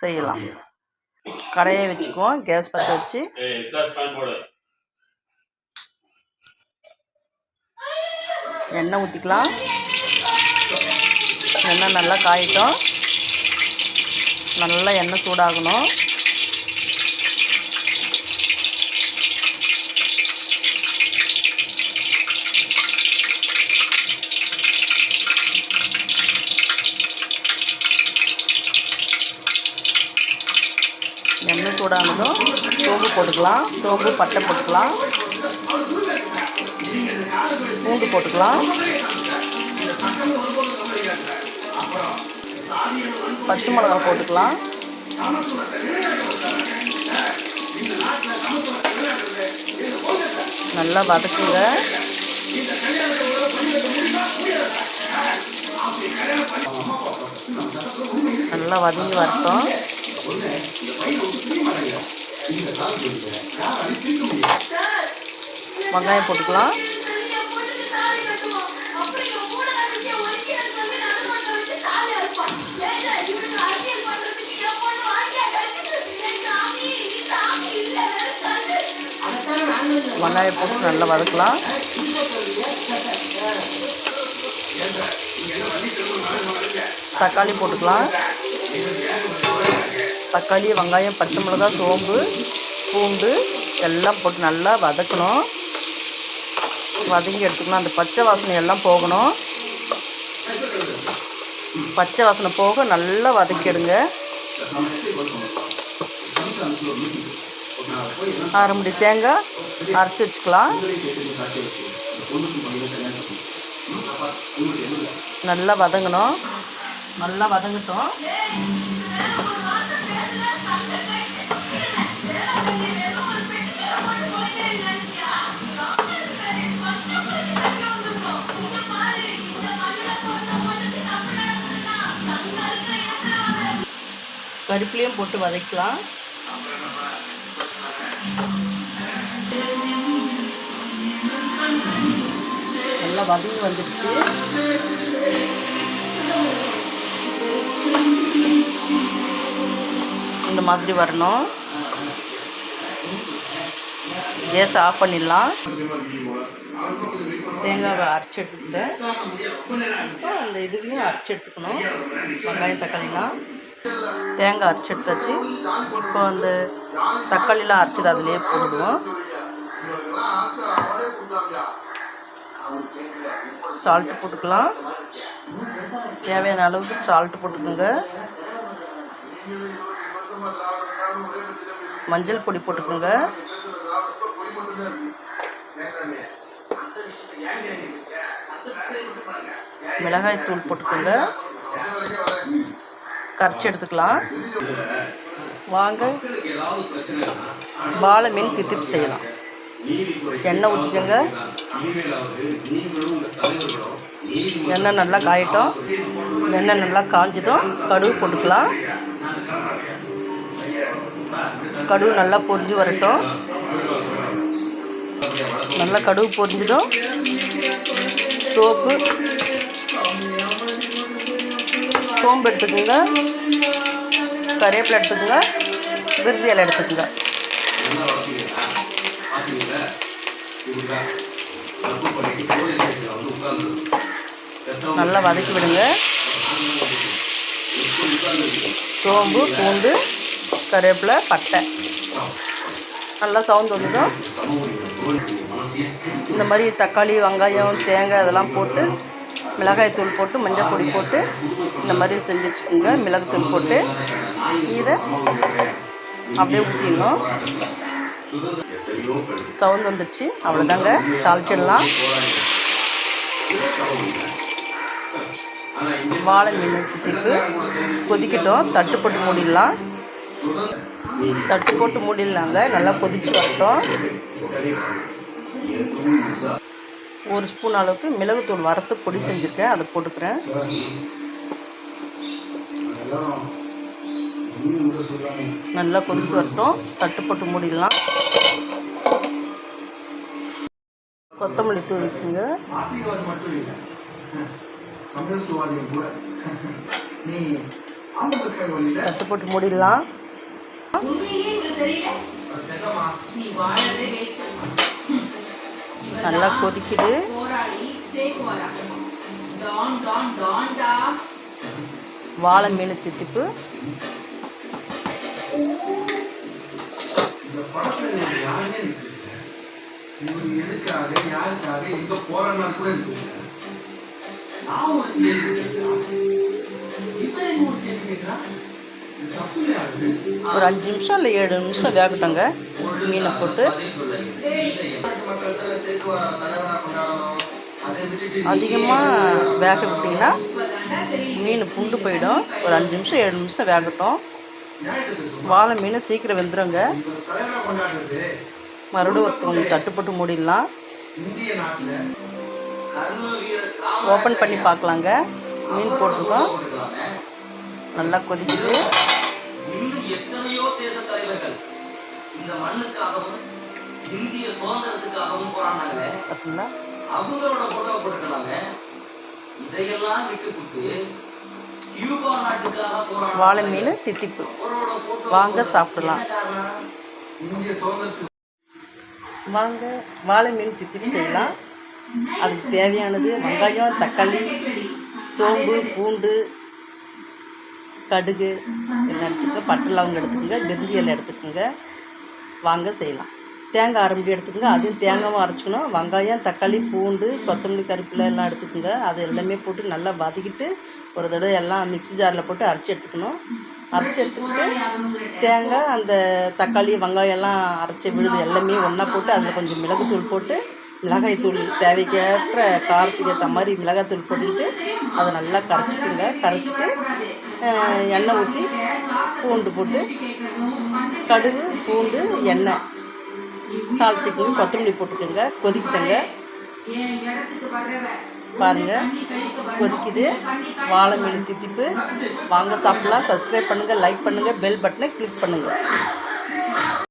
செய்யலாம். கடையை வச்சுக்குவோம். கேஸ் பற்ற வச்சு எண்ணெய் ஊற்றிக்கலாம். எண்ணெய் நல்லா காயிட்டோம். நல்லா எண்ணெய் சூடாகணும். எண்ணெய் சூடானதும் சோம்பு போட்டுக்கலாம். சோம்பு பட்டை போட்டுக்கலாம். பூண்டு போட்டுக்கலாம். பச்சை மிளகாய் போட்டுக்கலாம். நல்லா வதக்குங்க. நல்லா வதங்கி வரட்டும். வெங்காயம் போட்டுக்கலாம். வெங்காயம் போட்டு நல்லா வதக்கலாம். தக்காளி போட்டுக்கலாம். தக்காளி, வெங்காயம், பச்சை மிளகாய், சோம்பு, பூண்டு எல்லாம் போட்டு நல்லா வதக்கணும். வதங்கி எடுத்துக்கணும். அந்த பச்சை வாசனை எல்லாம் போகணும். பச்சை வாசனை போக நல்லா வதக்கிடுங்க. அரை முடி தேங்காய் அரைச்சி வச்சுக்கலாம். நல்லா வதங்கணும். நல்லா வதங்கட்டும். கருப்பிலையும் போட்டு வதக்கலாம். நல்லா வதங்கி வந்துடுச்சு. இந்த மாதிரி வரணும். கேஸ் ஆஃப் பண்ணிடலாம். தேங்காவை அரைச்சி எடுத்துக்கிட்டேன். அப்புறம் அந்த இதுலேயும் அரைச்சி எடுத்துக்கணும். வெங்காயம், தக்காளிலாம் தேங்காய் அரைச்சி எடுத்தாச்சு. இப்போ அந்த தக்காளிலாம் அரைச்சது அதிலே போடுவோம். சால்ட்டு போட்டுக்கலாம். தேவையான அளவுக்கு சால்ட்டு போட்டுக்கோங்க. மஞ்சள் பொடி போட்டுக்கோங்க. மிளகாய் தூள் போட்டுக்கோங்க. கரைச்சி எடுத்துக்கலாம். வாங்க வாழை மீன் தித்திப்பு செய்யலாம். எண்ணெய் ஊற்றிக்கோங்க. எண்ணெய் நல்லா காயட்டும். எண்ணெய் நல்லா காஞ்சதும் கடுகு போட்டுக்கலாம். கடுகு நல்லா பொரிஞ்சு வரட்டும். நல்லா கடுகு பொரிஞ்சதும் சோம்பு எடுத்துக்கோங்க. கறிவேப்பிலை எடுத்துக்கோங்க. விருதி இலை எடுத்துக்கோங்க. நல்லா வதக்கி விடுங்க. சோம்பு, பூண்டு, கறிவேப்பிலை, பட்டை நல்லா சவுண்ட் வந்துடும். இந்த மாதிரி தக்காளி, வெங்காயம், தேங்காய் இதெல்லாம் போட்டு மிளகாய் தூள் போட்டு மஞ்சள் பொடி போட்டு இந்த மாதிரி செஞ்சு வச்சுக்கோங்க. மிளகுத்தூள் போட்டு இதை அப்படியே ஊற்றிடணும். சவுண்ட் வந்துடுச்சு. அவ்வளோதாங்க. தாளிச்சிடலாம். வாழை மீன் தித்திப்பு கொதிக்கட்டும். தட்டு போட்டு மூடிடலாம். தட்டு போட்டு மூடிடலாங்க. நல்லா கொதிச்சு வரட்டும். ஒரு ஸ்பூன் அளவுக்கு மிளகுத்தூள் வறுத்து பொடி செஞ்சுருக்கேன். அதை போட்டுக்கிறேன். நல்லா கொதிச்சு வரட்டும். தட்டு போட்டு மூடிடலாம். கொத்தமல்லி தூள் இருக்குங்க. தட்டு போட்டு மூடிடலாம். நல்லா கொதிக்குது. வாழை மீன் தித்திப்பு. ஒரு 5 நிமிஷம் இல்லை 7 நிமிஷம் வேகட்டங்க. மீனை போட்டு அதிகமாக வேக விட்டிங்கன்னா மீன் புண்டு போயிடும். ஒரு 5 நிமிஷம் 7 நிமிஷம் வேகட்டும். வாழை மீன் சீக்கிரம் வெந்துடுங்க. மறுபடியும் ஒருத்தவங்க தட்டு போட்டு மூடிடலாம். ஓப்பன் பண்ணி பார்க்கலாங்க. மீன் போட்டிருக்கோம். நல்லா கொதிக்குது. எத்தனையோ தேச தலைவர்கள் இந்த மண்ணுக்காகவும் இந்திய சுதந்திரத்துக்காகவும் போராடினாங்க. பார்த்தீங்களா? அவங்களோட போட்டோ போட்டுக்கலாங்க. இதையெல்லாம் விட்டுவிட்டு கியூபா நாட்டுக்காக போராடின வாழை மீன் தித்திப்பு. வாங்க சாப்பிடலாம். வாங்க வாழை மீன் தித்திப்பு செய்யலாம். அதுக்கு தேவையானது வெங்காயம், தக்காளி, சோம்பு, பூண்டு, கடுகு எல்லாம் எடுத்துக்கங்க. பட்டை லவங்கம் எடுத்துக்கோங்க. பிரிஞ்சி இலை எடுத்துக்கோங்க. வாங்க செய்யலாம். தேங்காய் அரம்பி எடுத்துக்கோங்க. அதையும் தேங்காயும் அரைச்சிக்கணும். வெங்காயம், தக்காளி, பூண்டு, கொத்தமல்லி, கருவேப்பிலை எல்லாம் எடுத்துக்கோங்க. அது எல்லாமே போட்டு நல்லா வதக்கிட்டு ஒரு தடவை எல்லாம் மிக்ஸி ஜாரில் போட்டு அரைச்சி எடுத்துக்கணும். அரைச்சி எடுத்துக்கிட்டு தேங்காய், அந்த தக்காளி, வெங்காயம் எல்லாம் அரைச்சி விழுது எல்லாமே ஒன்றா போட்டு அதில் கொஞ்சம் மிளகுத்தூள் போட்டு, மிளகாய்த்தூள் தேவைக்கேற்ற காரத்துக்கு ஏற்ற மாதிரி மிளகாய்த்தூள் போட்டுக்கிட்டு அதை நல்லா கரைச்சிக்குங்க. கரைச்சிட்டு எண்ணெய் ஊற்றி பூண்டு போட்டு கடுகு, பூண்டு, எண்ணெய் தாளிச்சிக்கோங்க. கொத்தமல்லி போட்டுக்கோங்க. கொதிக்கிட்டங்க. பாருங்கள் கொதிக்குது. வாழை மீன் தித்திப்பு. வாங்க சாப்பிட்லாம். சப்ஸ்கிரைப் பண்ணுங்கள், லைக் பண்ணுங்கள், பெல் பட்டனை கிளிக் பண்ணுங்கள்.